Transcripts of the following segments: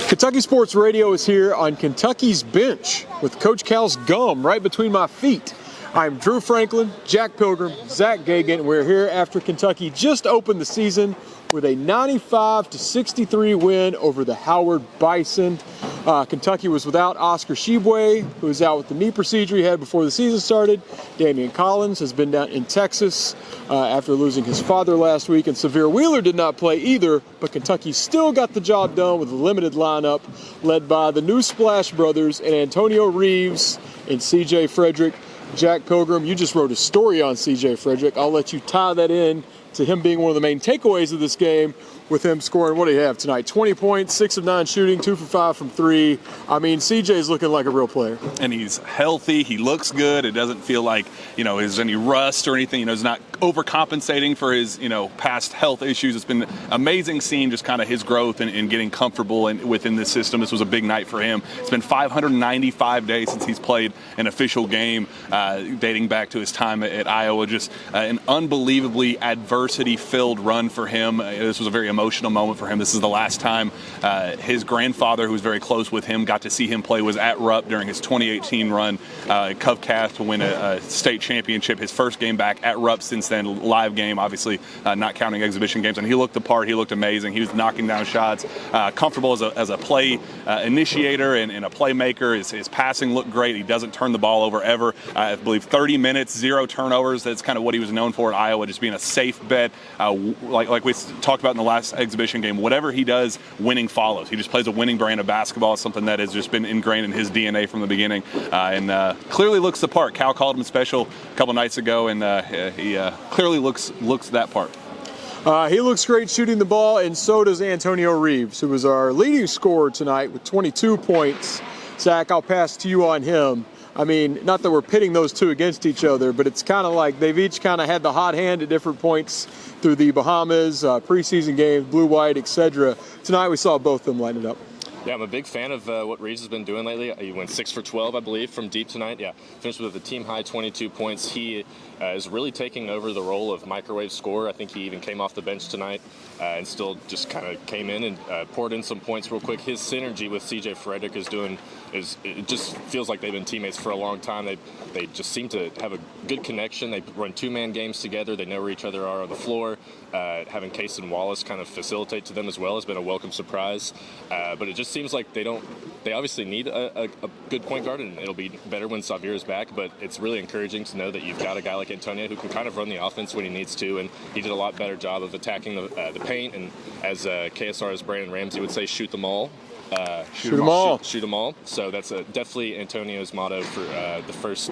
Kentucky Sports Radio is here on Kentucky's bench with Coach Cal's gum right between my feet. I'm Drew Franklin, Jack Pilgrim, Zach Gagan, and we're here after Kentucky just opened the season with a 95-63 win over the Howard Bison. Kentucky was without Oscar Tshiebwe, who was out with the knee procedure he had before the season started. Daimion Collins has been down in Texas after losing his father last week, and Sahvir Wheeler did not play either, but Kentucky still got the job done with a limited lineup led by the new Splash Brothers and Antonio Reevees and C.J. Frederick. Jack Pilgrim, you just wrote a story on C.J. Frederick. I'll let you tie that in to him being one of the main takeaways of this game, with him scoring, what do you have tonight? 20 points, 6 of 9 shooting, 2 for 5 from 3. I mean, CJ's looking like a real player. And he's healthy. He looks good. It doesn't feel like, there's any rust or anything. He's not overcompensating for his, past health issues. It's been amazing seeing just kind of his growth and getting comfortable within this system. This was a big night for him. It's been 595 days since he's played an official game, dating back to his time at Iowa. Just an unbelievably adversity-filled run for him. This was a very emotional moment for him. This is the last time his grandfather, who was very close with him, got to see him play, was at Rupp during his 2018 run. Wildcats to win a state championship, his first game back at Rupp since then, live game, obviously not counting exhibition games. And he looked the part. He looked amazing. He was knocking down shots, comfortable as a play initiator and a playmaker. His passing looked great. He doesn't turn the ball over ever. I believe 30 minutes, 0 turnovers. That's kind of what he was known for at Iowa, just being a safe bet. Like we talked about in the last exhibition game, whatever he does, winning follows. He just plays a winning brand of basketball. It's something that has just been ingrained in his DNA from the beginning, and clearly looks the part. Cal called him special a couple nights ago, and he clearly looks that part. He looks great shooting the ball, and so does Antonio Reevees, who was our leading scorer tonight with 22 points. Zach, I'll pass to you on him. I mean, not that we're pitting those two against each other, but it's kind of like they've each kind of had the hot hand at different points through the Bahamas, preseason games, blue-white, etc. Tonight we saw both of them light it up. Yeah, I'm a big fan of what Reeves has been doing lately. He went 6 for 12, I believe, from deep tonight. Yeah, finished with a team-high 22 points. He is really taking over the role of microwave scorer. I think he even came off the bench tonight and still just kind of came in and poured in some points real quick. His synergy with C.J. Frederick it just feels like they've been teammates for a long time. They just seem to have a good connection. They run two-man games together. They know where each other are on the floor. Having Cason Wallace kind of facilitate to them as well has been a welcome surprise. But it just seems like they obviously need a good point guard, and it'll be better when Sahvir is back. But it's really encouraging to know that you've got a guy like Antonio who can kind of run the offense when he needs to, and he did a lot better job of attacking the paint. And as KSR's Brandon Ramsey would say, shoot them all. Shoot them all. Shoot them all. So that's definitely Antonio's motto for the first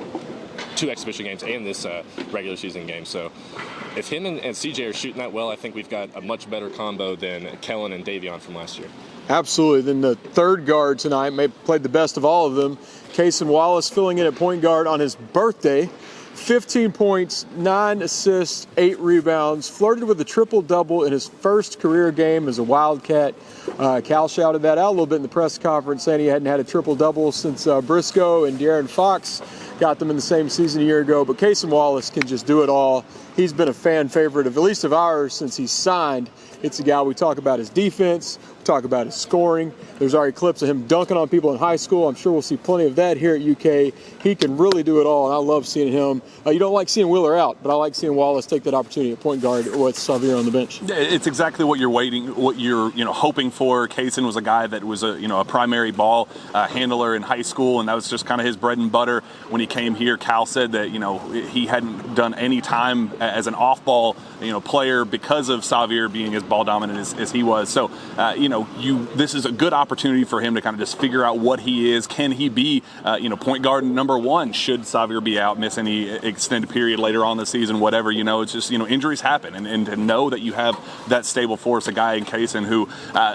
2 exhibition games and this regular season game. So if him and CJ are shooting that well, I think we've got a much better combo than Kellen and Daimion from last year. Absolutely. Then the third guard tonight played the best of all of them. Cason Wallace filling in at point guard on his birthday. 15 points, 9 assists, 8 rebounds, flirted with a triple-double in his first career game as a Wildcat. Cal shouted that out a little bit in the press conference, saying he hadn't had a triple-double since Briscoe and De'Aaron Fox got them in the same season a year ago. But Cason Wallace can just do it all. He's been a fan favorite of at least of ours since he signed. It's a guy we talk about his defense, we talk about his scoring. There's already clips of him dunking on people in high school. I'm sure we'll see plenty of that here at UK. He can really do it all, and I love seeing him. You don't like seeing Wheeler out, but I like seeing Wallace take that opportunity at point guard with Sahvir on the bench. It's exactly what you're hoping for. Cason was a guy that was a primary ball handler in high school, and that was just kind of his bread and butter. When he came here, Cal said that he hadn't done any time as an off-ball player because of Sahvir being as ball dominant as he was. So this is a good opportunity for him to kind of just figure out what he is. Can he be point guard number 1 should Sahvir be out, miss any extended period later on in the season, whatever. It's just injuries happen, and to know that you have that stable force, a guy in Cason who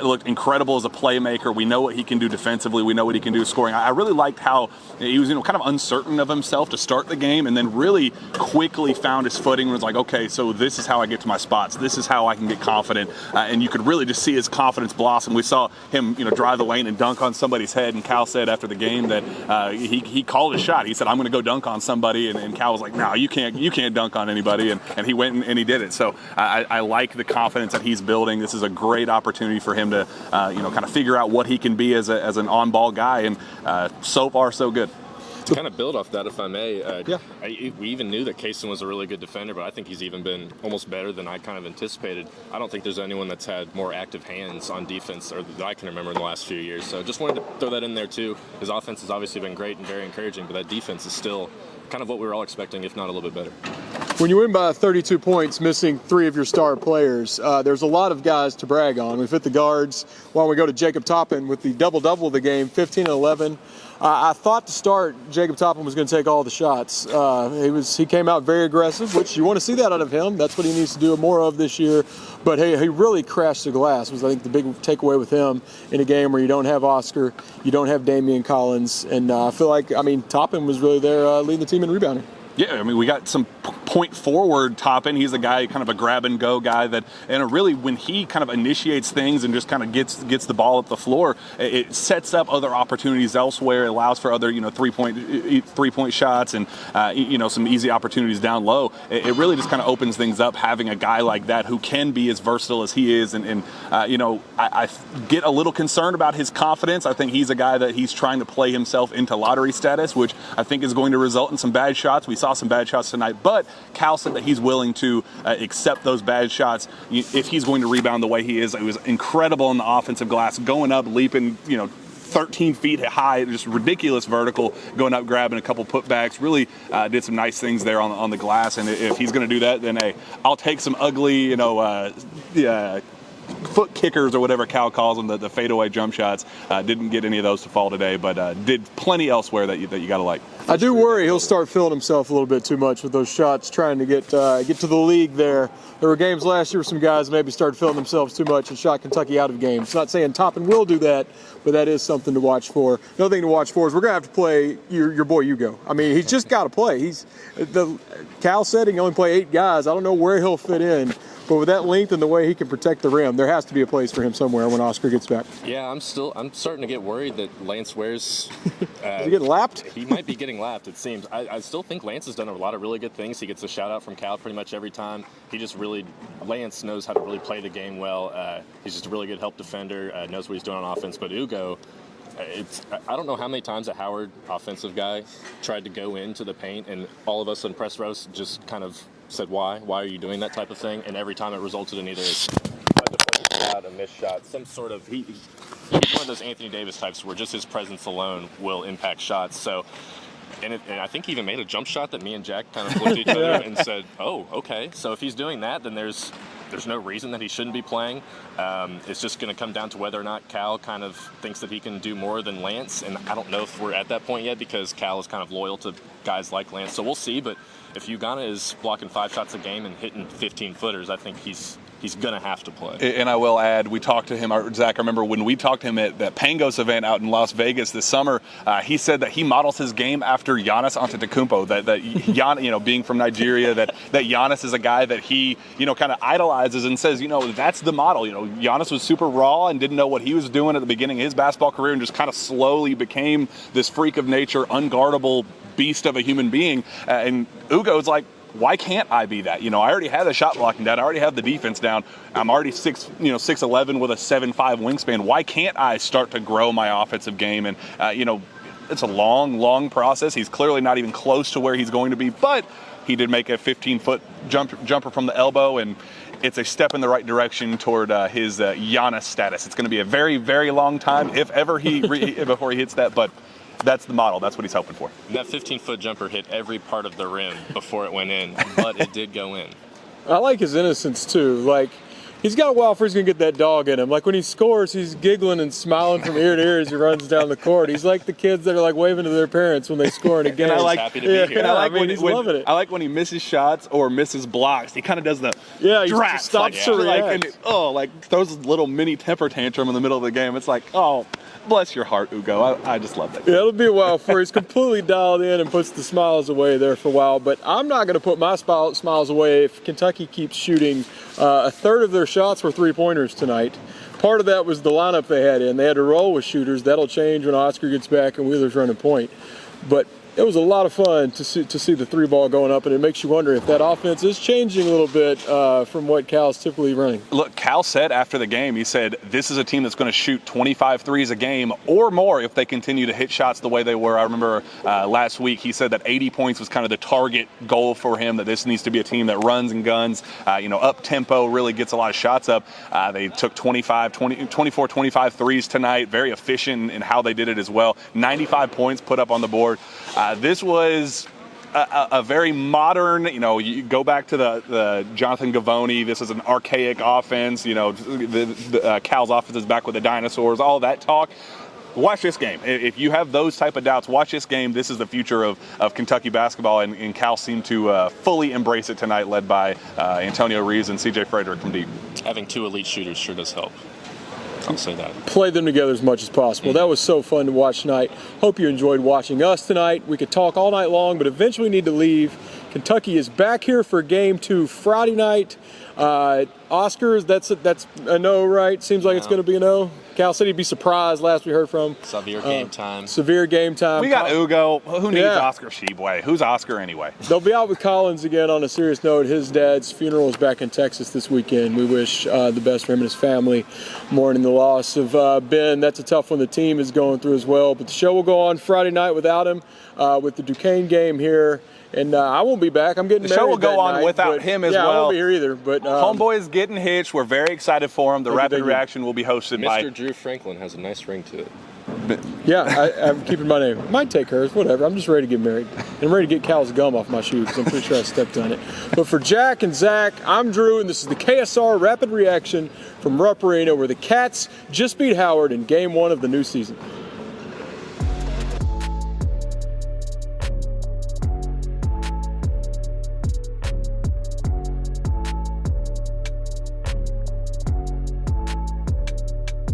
looked incredible as a playmaker. We know what he can do defensively. We know what he can do scoring. I really liked how he was kind of uncertain of himself to start the game, and then really quickly found his footing and was like, okay, so this is how I get to my spots. This is how I can get confident, and you could really just see his confidence confidence blossom. We saw him, drive the lane and dunk on somebody's head, and Cal said after the game that he called a shot. He said, "I'm going to go dunk on somebody," and Cal was like, "No, you can't dunk on anybody," and he went and he did it. So I like the confidence that he's building. This is a great opportunity for him to, kind of figure out what he can be as an on-ball guy, and so far so good. To kind of build off that, if I may, Yeah. We even knew that Cason was a really good defender, but I think he's even been almost better than I kind of anticipated. I don't think there's anyone that's had more active hands on defense or that I can remember in the last few years. So just wanted to throw that in there too. His offense has obviously been great and very encouraging, but that defense is still kind of what we were all expecting, if not a little bit better. When you win by 32 points, missing 3 of your star players, there's a lot of guys to brag on. We've hit the guards. Why don't we go to Jscob Toppin with the double-double of the game, 15 and 11. I thought to start, Jscob Toppin was going to take all the shots. He came out very aggressive, which you want to see that out of him. That's what he needs to do more of this year. But hey, he really crashed the glass, was I think the big takeaway with him in a game where you don't have Oscar, you don't have Daimion Collins, and I feel like, Toppin was really there leading the team in rebounding. Yeah, we got some point forward Toppin. He's a guy, kind of a grab and go guy that, and really when he kind of initiates things and just kind of gets the ball up the floor, it sets up other opportunities elsewhere. It allows for other, three-point shots and, some easy opportunities down low. It really just kind of opens things up having a guy like that who can be as versatile as he is. And I get a little concerned about his confidence. I think he's a guy that he's trying to play himself into lottery status, which I think is going to result in some bad shots. We saw some bad shots tonight, but Cal said that he's willing to accept those bad shots if he's going to rebound the way he is. It was incredible on the offensive glass, going up, leaping, 13 feet high, just ridiculous vertical, going up, grabbing a couple putbacks. Really did some nice things there on the glass. And if he's going to do that, then hey, I'll take some ugly, foot kickers or whatever Cal calls them, the fadeaway jump shots. Didn't get any of those to fall today, but did plenty elsewhere that you got to like. I do worry he'll start feeling himself a little bit too much with those shots, trying to get to the league there. There were games last year where some guys maybe started feeling themselves too much and shot Kentucky out of games. Not saying Toppin will do that, but that is something to watch for. Another thing to watch for is we're going to have to play your boy Hugo. He's just got to play. Cal said he can only play 8 guys. I don't know where he'll fit in. But with that length and the way he can protect the rim, there has to be a place for him somewhere when Oscar gets back. Yeah, I'm starting to get worried that Lance Ware's is he getting lapped? He might be getting lapped, it seems. I still think Lance has done a lot of really good things. He gets a shout out from Cal pretty much every time. Lance knows how to really play the game well. He's just a really good help defender, knows what he's doing on offense. But Ugo, I don't know how many times a Howard offensive guy tried to go into the paint, and all of us in press rows just kind of said, why are you doing that type of thing? And every time it resulted in either a deflected shot, a missed shot, some sort of he's one of those Anthony Davis types where just his presence alone will impact shots. So and I think he even made a jump shot that me and Jack kind of looked at each other and said, oh, okay, so if he's doing that, then there's no reason that he shouldn't be playing. It's just going to come down to whether or not Cal kind of thinks that he can do more than Lance, and I don't know if we're at that point yet because Cal is kind of loyal to guys like Lance, so we'll see. But if Ugonna is blocking 5 shots a game and hitting 15-footers, I think he's going to have to play. And I will add, we talked to him, Zach, I remember when we talked to him at that Pangos event out in Las Vegas this summer, he said that he models his game after Giannis Antetokounmpo, that Giannis, being from Nigeria, that Giannis is a guy that he, kind of idolizes and says, that's the model. Giannis was super raw and didn't know what he was doing at the beginning of his basketball career and just kind of slowly became this freak of nature, unguardable beast of a human being. And Ugo's like, why can't I be that? I already have the shot blocking down. I already have the defense down. I'm already 6'11" with a 7'5" wingspan. Why can't I start to grow my offensive game? And, it's a long process. He's clearly not even close to where he's going to be, but he did make a 15-foot jumper from the elbow, and it's a step in the right direction toward his Giannis status. It's going to be a very, very long time, if ever before he hits that, but that's the model. That's what he's hoping for. That 15-foot jumper hit every part of the rim before it went in, but it did go in. I like his innocence, too. Like, he's got a while before he's going to get that dog in him. Like, when he scores, he's giggling and smiling from ear to ear as he runs down the court. He's like the kids that are, like, waving to their parents when they score in a game. And I like, happy to be here. And I like he's loving it. I like when he misses shots or misses blocks. He kind of does the he stops to react. throws a little mini temper tantrum in the middle of the game. It's like, oh, Bless your heart, Ugo. I just love that. Yeah, it'll be a while before he's completely dialed in and puts the smiles away there for a while. But I'm not going to put my smiles away if Kentucky keeps shooting. A third of their shots were three-pointers tonight. Part of that was the lineup they had in. They had to roll with shooters. That'll change when Oscar gets back and Wheeler's running point. But it was a lot of fun to see the three ball going up, and it makes you wonder if that offense is changing a little bit from what Cal's typically running. Look, Cal said after the game, he said, this is a team that's going to shoot 25 threes a game or more if they continue to hit shots the way they were. I remember last week he said that 80 points was kind of the target goal for him, that this needs to be a team that runs and guns, up tempo, really gets a lot of shots up. They took 24, 25 threes tonight, very efficient in how they did it as well. 95 points put up on the board. This was a very modern, you go back to the Jonathan Gavoni. This is an archaic offense. Cal's offense is back with the dinosaurs, all that talk. Watch this game. If you have those type of doubts, watch this game. This is the future of Kentucky basketball, and Cal seemed to fully embrace it tonight, led by Antonio Reeves and CJ Frederick from deep. Having two elite shooters sure does help. I'll say that. Play them together as much as possible. That was so fun to watch tonight. Hope you enjoyed watching us tonight. We could talk all night long, but eventually need to leave. Kentucky is back here for Game 2 Friday night. Oscars, that's a no, right? Seems like it's going to be a no. Cal said he'd be surprised last we heard from. Sahvir game time. Severe game time. We got Ugo. Who needs Oscar Tshiebwe? Who's Oscar anyway? They'll be out with Collins again. On a serious note, his dad's funeral is back in Texas this weekend. We wish the best for him and his family, mourning the loss of Ben. That's a tough one the team is going through as well. But the show will go on Friday night without him, with the Duquesne game here. And I won't be back. I'm getting married. The show will go on night, without him as well. Yeah, I won't be here either. But Homeboy is getting hitched. We're very excited for him. The Rapid Reaction will be hosted by Mr. Drew Franklin. Has a nice ring to it. Yeah, I'm keeping my name. Might take hers, whatever. I'm just ready to get married. And I'm ready to get Cal's gum off my shoe because I'm pretty sure I stepped on it. But for Jack and Zach, I'm Drew, and this is the KSR Rapid Reaction from Rupp Arena, where the Cats just beat Howard in Game 1 of the new season.